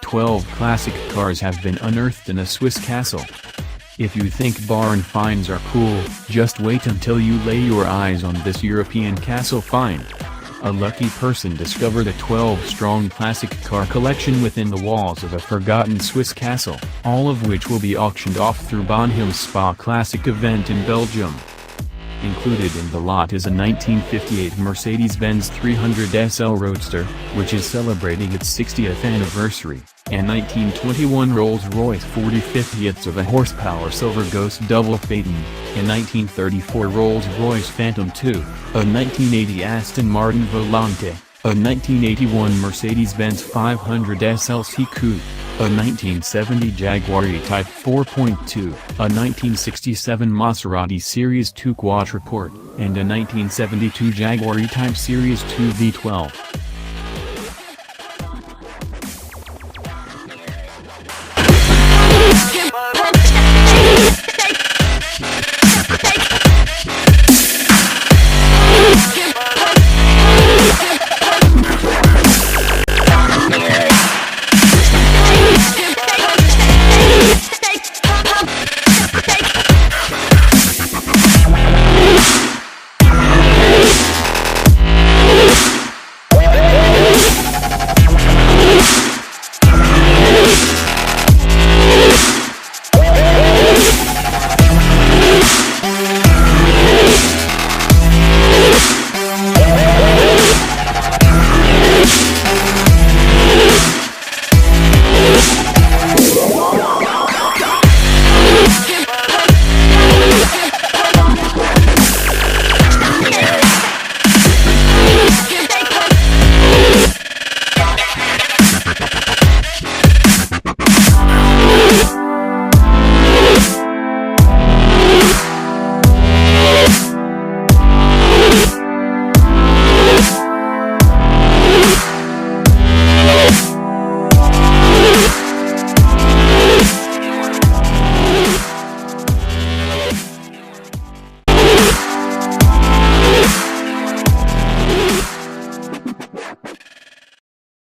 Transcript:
12 classic cars have been unearthed in a Swiss castle. If you think barn finds are cool, just wait until you lay your eyes on this European castle find. A lucky person discovered a 12-strong classic car collection within the walls of a forgotten Swiss castle, all of which will be auctioned off through Bonham Spa Classic event in Belgium. Included in the lot is a 1958 Mercedes-Benz 300 SL Roadster, which is celebrating its 60th anniversary, and 1921 Rolls-Royce 40/50ths of a horsepower Silver Ghost Double Phaeton, a 1934 Rolls-Royce Phantom II, a 1980 Aston Martin Volante, a 1981 Mercedes-Benz 500 SLC Coupe, a 1970 Jaguar E-Type 4.2, a 1967 Maserati Series 2 Quattroporte, and a 1972 Jaguar E-Type Series 2 V12.